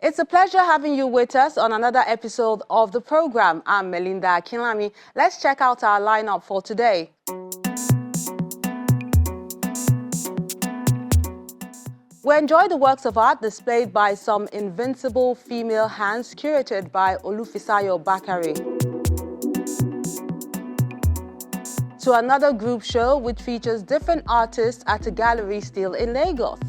It's a pleasure having you with us on another episode of the program. I'm Melinda Akinlami. Let's check out our lineup for today. We enjoy the works of art displayed by some invincible female hands curated by Olufisayo Bakare. To another group show which features different artists at a gallery still in Lagos.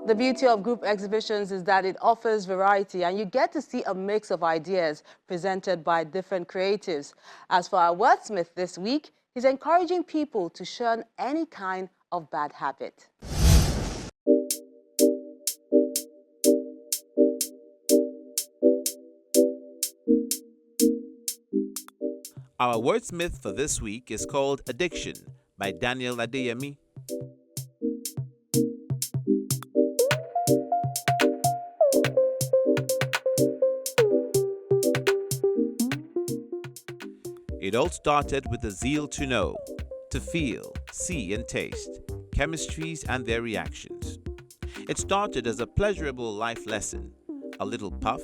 The beauty of group exhibitions is that it offers variety and you get to see a mix of ideas presented by different creatives. As for our Wordsmith this week, he's encouraging people to shun any kind of bad habit. Our Wordsmith for this week is called Addiction by Daniel Adeyemi. It all started with the zeal to know, to feel, see and taste, chemistries and their reactions. It started as a pleasurable life lesson, a little puff,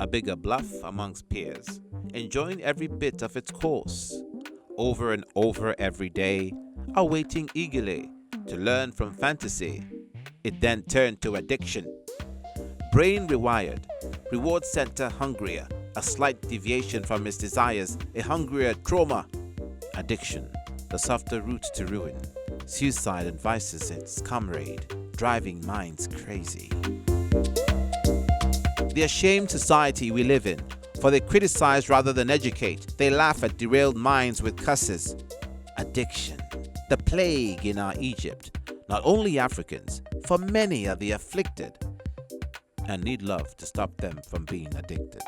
a bigger bluff amongst peers, enjoying every bit of its course, over and over every day, awaiting eagerly to learn from fantasy. It then turned to addiction. Brain rewired, reward center hungrier, a slight deviation from its desires, a hungrier trauma. Addiction, the softer route to ruin. Suicide advises its comrade, driving minds crazy. The ashamed society we live in, for they criticize rather than educate. They laugh at derailed minds with curses. Addiction, the plague in our Egypt. Not only Africans, for many are the afflicted, and need love to stop them from being addicted.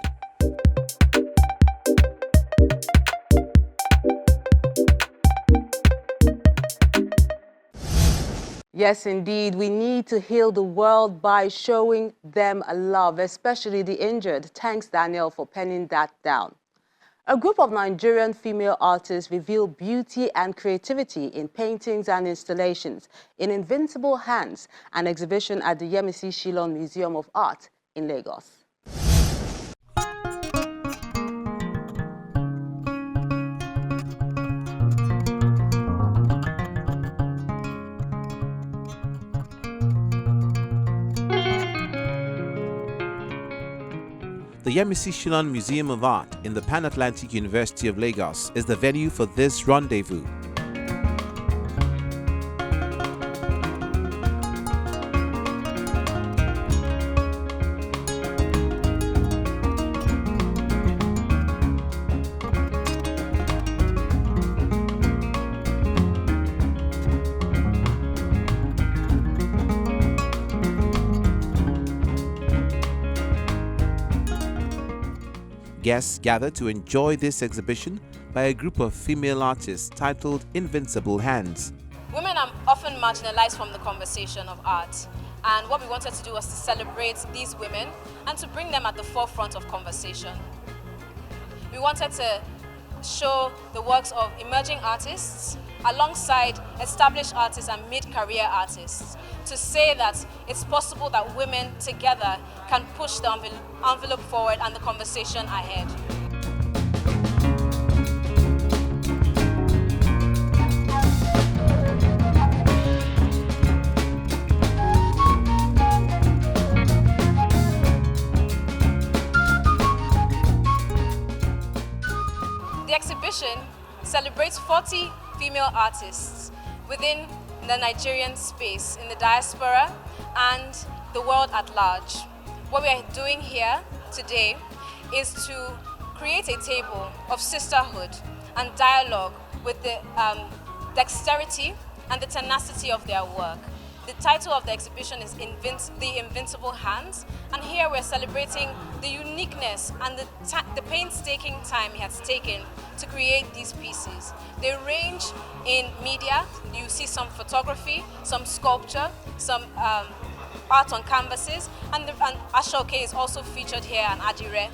Yes, indeed, we need to heal the world by showing them love, especially the injured. Thanks, Daniel, for penning that down. A group of Nigerian female artists reveal beauty and creativity in paintings and installations in Invincible Hands, an exhibition at the Yemisi Shyllon Museum of Art in Lagos. The Yemisi Shyllon Museum of Art in the Pan-Atlantic University of Lagos is the venue for this rendezvous. Guests gather to enjoy this exhibition by a group of female artists titled Invincible Hands. Women are often marginalized from the conversation of art, and what we wanted to do was to celebrate these women and to bring them at the forefront of conversation. We wanted to show the works of emerging artists alongside established artists and mid-career artists to say that it's possible that women together can push the envelope forward and the conversation ahead. The exhibition celebrates 40 female artists within the Nigerian space, in the diaspora and the world at large. What we are doing here today is to create a table of sisterhood and dialogue with the dexterity and the tenacity of their work. The title of the exhibition is The Invincible Hands, and here we're celebrating the uniqueness and the painstaking time it has taken to create these pieces. They range in media. You see some photography, some sculpture, some art on canvases, and Ashoke is also featured here, and Adire.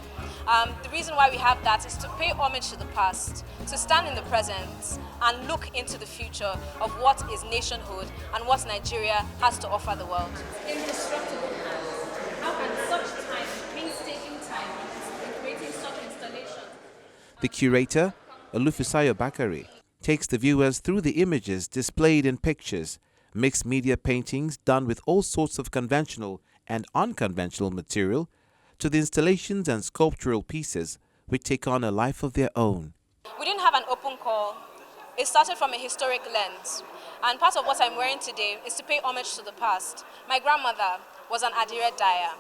The reason why we have that is to pay homage to the past, to stand in the present and look into the future of what is nationhood and what Nigeria has to offer the world. Indestructible hands. How can such time, painstaking time, in creating such installations? The curator, Olufisayo Bakare, takes the viewers through the images displayed in pictures, mixed media paintings done with all sorts of conventional and unconventional material, to the installations and sculptural pieces which take on a life of their own. We didn't have an open call. It started from a historic lens. And part of what I'm wearing today is to pay homage to the past. My grandmother was an Adire dyer.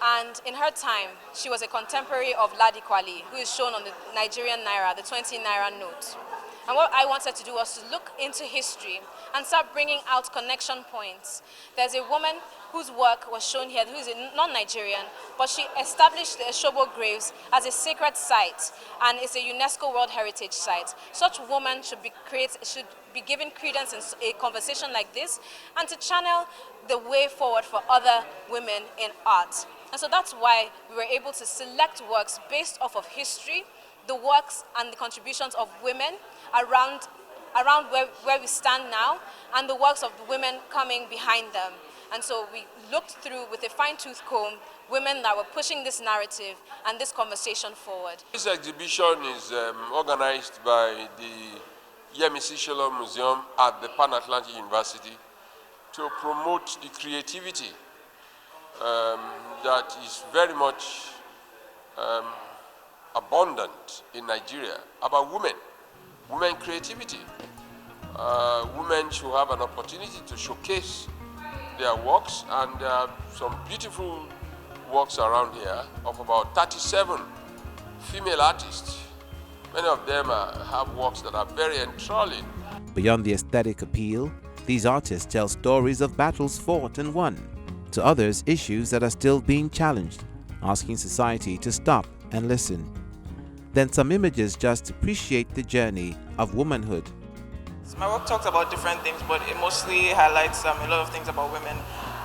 And in her time, she was a contemporary of Ladi Kwali, who is shown on the Nigerian Naira, the 20 Naira note. And what I wanted to do was to look into history and start bringing out connection points. There's a woman whose work was shown here, who is a non-Nigerian, but she established the Eshobo Graves as a sacred site, and it's a UNESCO World Heritage Site. Such women should be given credence in a conversation like this, and to channel the way forward for other women in art. And so that's why we were able to select works based off of history, the works and the contributions of women around where we stand now, and the works of the women coming behind them. And so we looked through with a fine-tooth comb women that were pushing this narrative and this conversation forward. This exhibition is organized by the Yemisi Shyllon Museum at the Pan-Atlantic University to promote the creativity that is very much abundant in Nigeria about women creativity. Women should have an opportunity to showcase their works, and there are some beautiful works around here of about 37 female artists. Many of them have works that are very enthralling. Beyond the aesthetic appeal, these artists tell stories of battles fought and won, to others issues that are still being challenged, asking society to stop and listen. Then some images just appreciate the journey of womanhood. So my work talks about different things, but it mostly highlights a lot of things about women.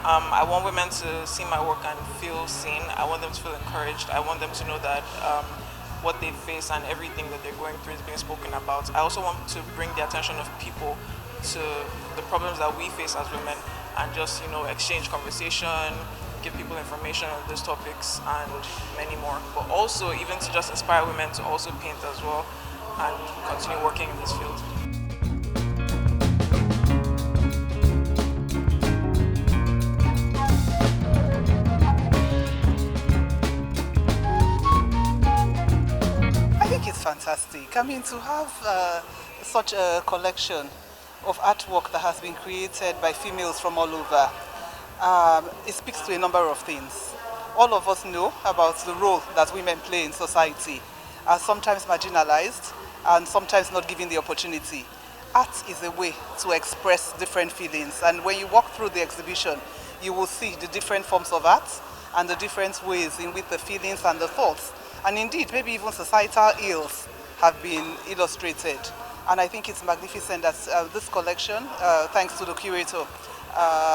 I want women to see my work and feel seen. I want them to feel encouraged. I want them to know that what they face and everything that they're going through is being spoken about. I also want to bring the attention of people to the problems that we face as women, and just exchange conversation, give people information on these topics and many more. But also even to just inspire women to also paint as well and continue working in this field. It's fantastic. I mean, to have such a collection of artwork that has been created by females from all over, it speaks to a number of things. All of us know about the role that women play in society, are sometimes marginalized and sometimes not given the opportunity. Art is a way to express different feelings, and when you walk through the exhibition, you will see the different forms of art and the different ways in which the feelings and the thoughts, and indeed maybe even societal ills, have been illustrated. And I think it's magnificent that this collection, thanks to the curator,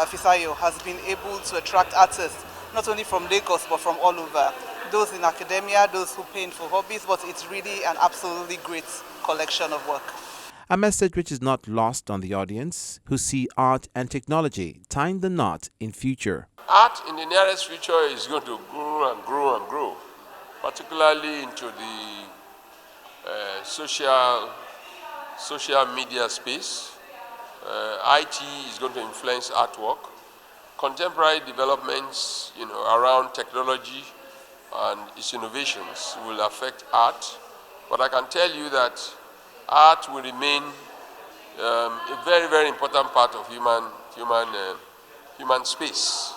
Fisayo, has been able to attract artists not only from Lagos but from all over. Those in academia, those who paint for hobbies, but it's really an absolutely great collection of work. A message which is not lost on the audience, who see art and technology tying the knot in future. Art in the nearest future is going to grow and grow and grow, particularly into the social media space. IT is going to influence artwork. Contemporary developments, around technology and its innovations will affect art. But I can tell you that art will remain a very, very important part of human space.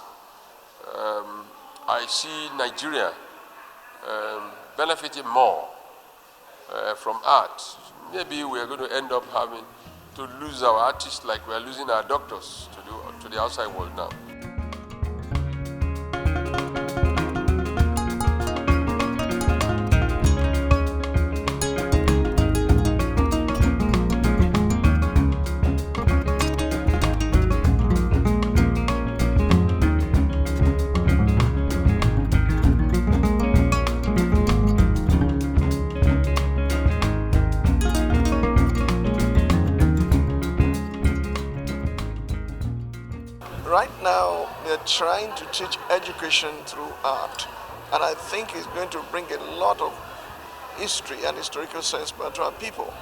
I see Nigeria benefiting more from art. Maybe we are going to end up having to lose our artists like we are losing our doctors to the outside world now. trying to teach education through art. And I think it's going to bring a lot of history and historical sense to our people.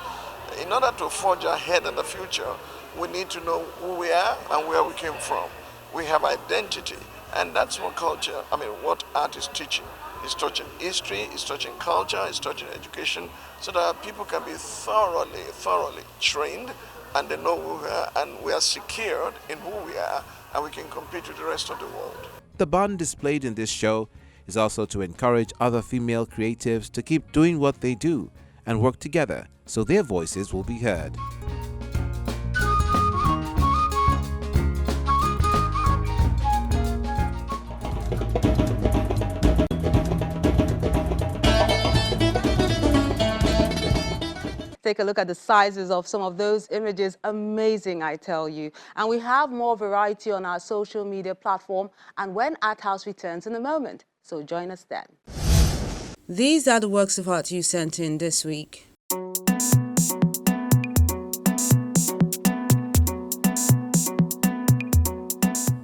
In order to forge ahead in the future, we need to know who we are and where we came from. We have identity, and that's what culture, what art is teaching. It's teaching history, it's teaching culture, it's teaching education, so that people can be thoroughly trained, and they know who we are, and we are secured in who we are, and we can compete with the rest of the world. The bond displayed in this show is also to encourage other female creatives to keep doing what they do and work together so their voices will be heard. Take a look at the sizes of some of those images. Amazing, I tell you. And we have more variety on our social media platform and when Art House returns in a moment. So join us then. These are the works of art you sent in this week.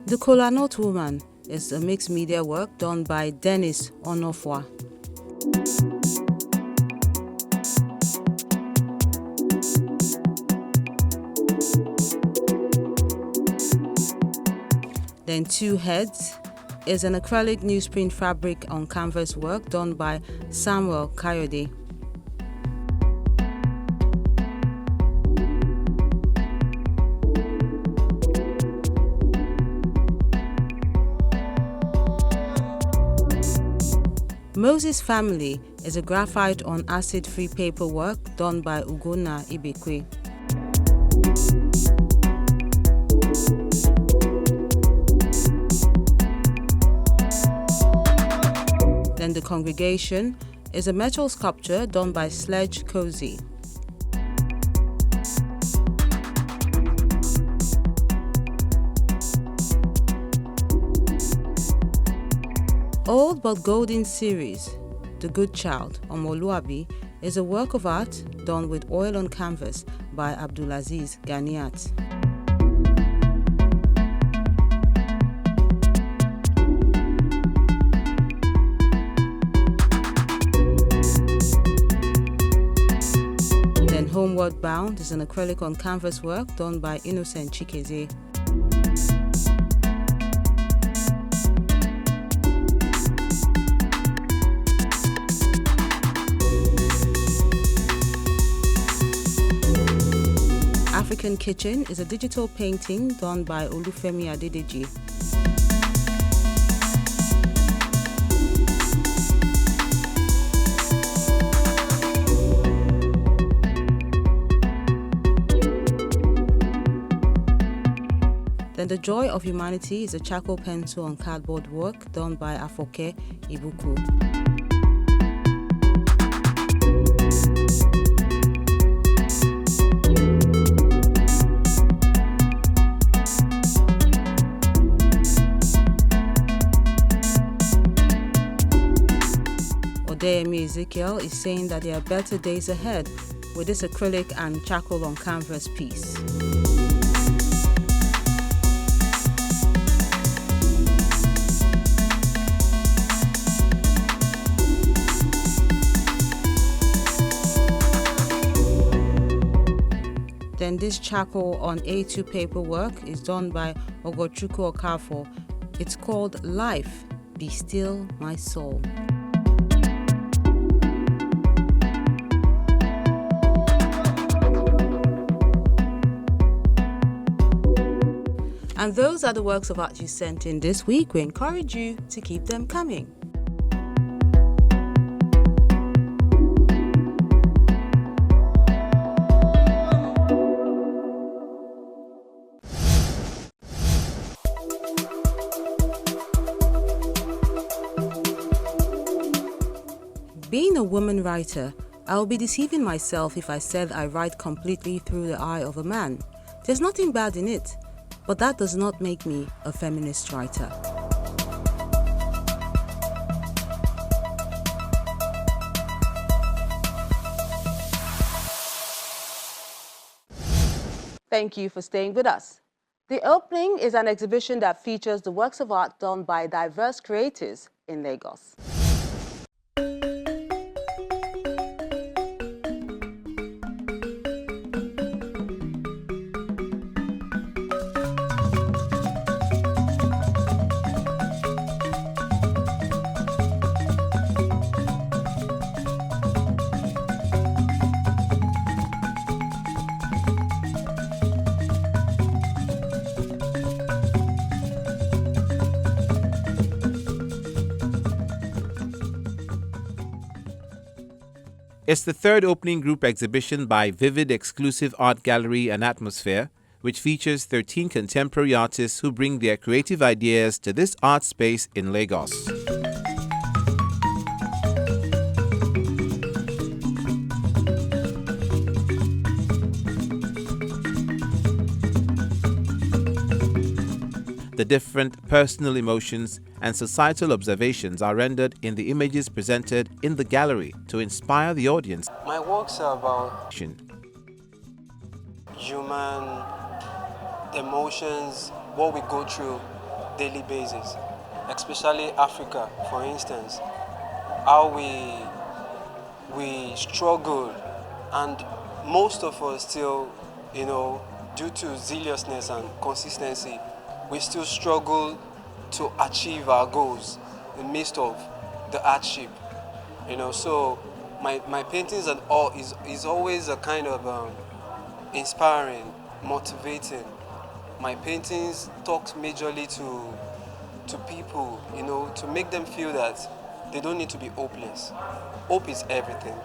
The Kola Nut Woman is a mixed media work done by Dennis Onofwa. Then Two Heads is an acrylic newsprint fabric on canvas work done by Samuel Kayode. Moses Family is a graphite on acid-free paper work done by Ugonna Ibekwe. Then The Congregation is a metal sculpture done by Sledge Cozy. Old but Golden series, The Good Child, Omoluabi, is a work of art done with oil on canvas by Abdulaziz Ganiat. Then Homeward Bound is an acrylic on canvas work done by Innocent Chikeze. African Kitchen is a digital painting done by Olufemi Adedeji. Then The Joy of Humanity is a charcoal pencil on cardboard work done by Afoke Ibuku. Odeyemi Ezekiel is saying that there are better days ahead with this acrylic and charcoal on canvas piece. Then this charcoal on A2 paper work is done by Ogochukwu Okafo. It's called Life, Be Still My Soul. And those are the works of art you sent in this week. We encourage you to keep them coming. Being a woman writer, I will be deceiving myself if I said I write completely through the eye of a man. There's nothing bad in it. But that does not make me a feminist writer. Thank you for staying with us. The opening is an exhibition that features the works of art done by diverse creators in Lagos. It's the third opening group exhibition by Vivid Exclusive Art Gallery and Atmosphere, which features 13 contemporary artists who bring their creative ideas to this art space in Lagos. The different personal emotions and societal observations are rendered in the images presented in the gallery to inspire the audience. My works are about human emotions, what we go through daily basis, especially Africa, for instance, how we struggle, and most of us still, due to zealousness and consistency, we still struggle to achieve our goals in the midst of the hardship. So my paintings and all is always a kind of inspiring, motivating. My paintings talk majorly to people, to make them feel that they don't need to be hopeless. Hope is everything.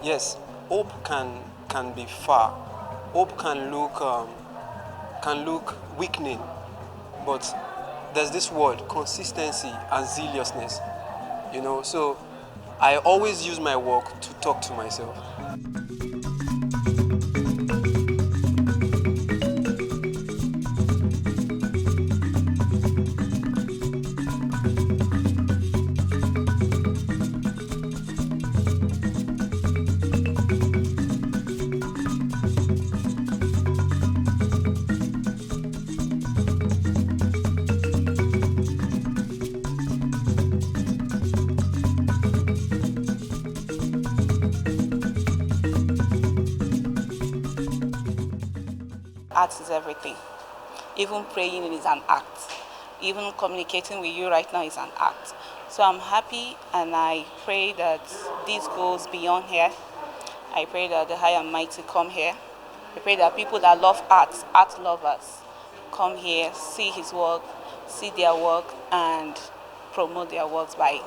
Yes, hope can be far. Hope can look weakening, but there's this word, consistency and zealousness. So I always use my work to talk to myself. Art is everything. Even praying is an act. Even communicating with you right now is an act. So I'm happy, and I pray that this goes beyond here. I pray that the High and Mighty come here. I pray that people that love art lovers, come here, see his work, see their work, and promote their works by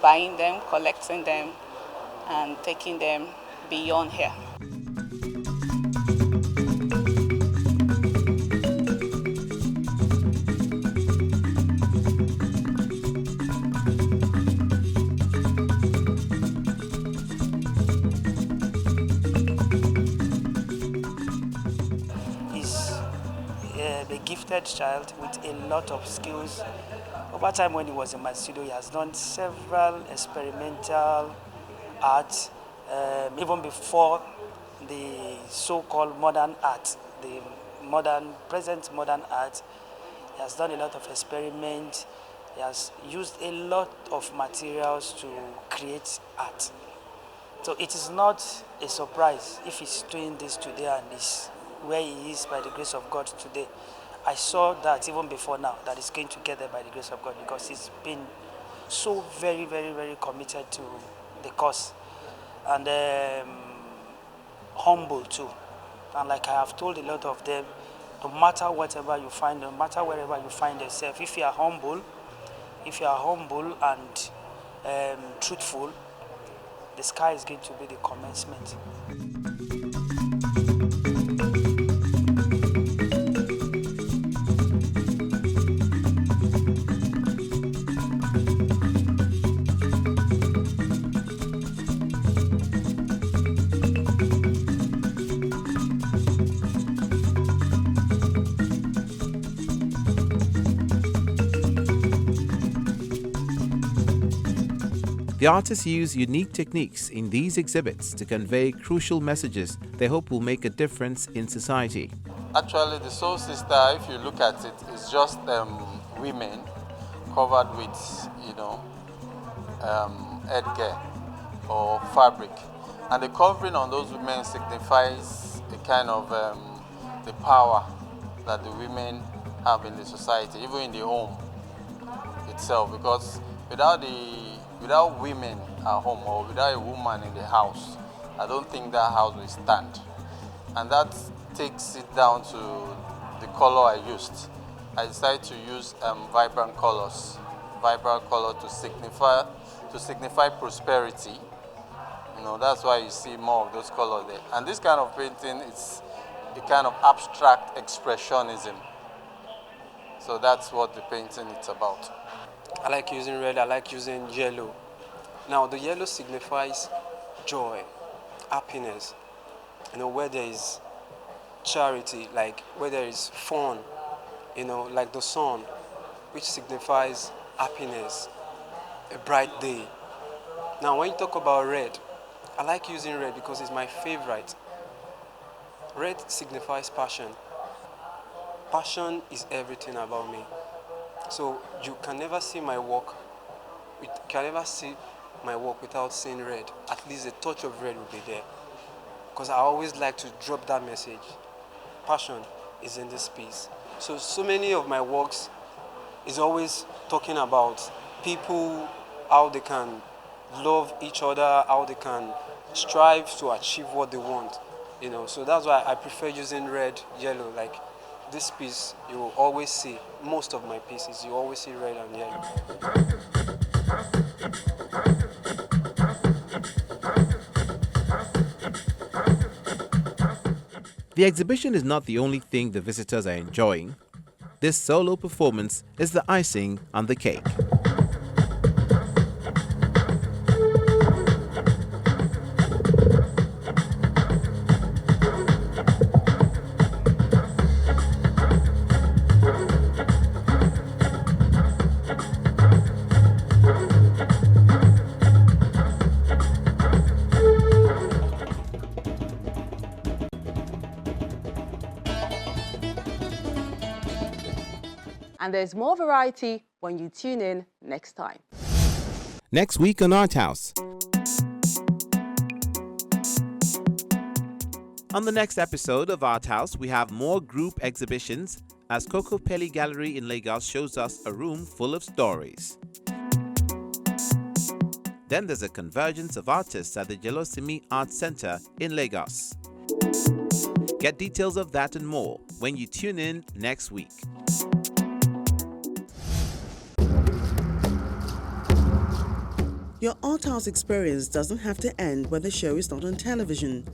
buying them, collecting them, and taking them beyond here. A gifted child with a lot of skills. Over time, when he was in my studio, he has done several experimental art, even before the so-called modern art, the present modern art. He has done a lot of experiments. He has used a lot of materials to create art. So it is not a surprise if he's doing this today and is where he is by the grace of God today. I saw that even before now, that he's going to get there by the grace of God, because he's been so very, very, very committed to the cause, and humble too. And like I have told a lot of them, no matter whatever you find, no matter wherever you find yourself, if you are humble and truthful, the sky is going to be the commencement. The artists use unique techniques in these exhibits to convey crucial messages they hope will make a difference in society. Actually, the Soul Sister, if you look at it, is just women covered with, headgear or fabric. And the covering on those women signifies a kind of the power that the women have in the society, even in the home itself. Because without women at home or without a woman in the house, I don't think that house will stand. And that takes it down to the color I used. I decided to use vibrant colors to signify prosperity. That's why you see more of those colors there. And this kind of painting is a kind of abstract expressionism. So that's what the painting is about. I like using red, I like using yellow. Now the yellow signifies joy, happiness. Where there is charity, like where there is fun, like the sun, which signifies happiness, a bright day. Now when you talk about red, I like using red because it's my favorite. Red signifies passion. Passion is everything about me. So you can never see my work, without seeing red. At least a touch of red will be there. Because I always like to drop that message. Passion is in this piece. So many of my works is always talking about people, how they can love each other, how they can strive to achieve what they want. So that's why I prefer using red, yellow. Like this piece, you will always see, most of my pieces, you always see red and yellow. The exhibition is not the only thing the visitors are enjoying. This solo performance is the icing on the cake. And there's more variety when you tune in next time. Next week on Art House. On the next episode of Art House, we have more group exhibitions as Coco Pelli Gallery in Lagos shows us a room full of stories. Then there's a convergence of artists at the Jelosimi Art Center in Lagos. Get details of that and more when you tune in next week. Your Art House experience doesn't have to end when the show is not on television.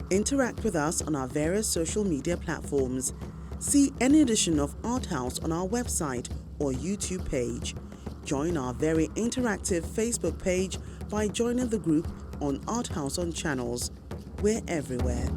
Interact with us on our various social media platforms. See any edition of Art House on our website or YouTube page. Join our very interactive Facebook page by joining the group on Art House on Channels. We're everywhere.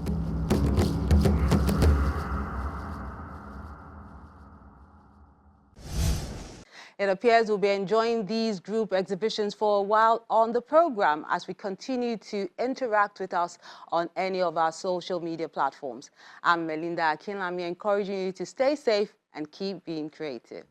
It appears we'll be enjoying these group exhibitions for a while on the program as we continue to interact with us on any of our social media platforms. I'm Melinda Akinlami, encouraging you to stay safe and keep being creative.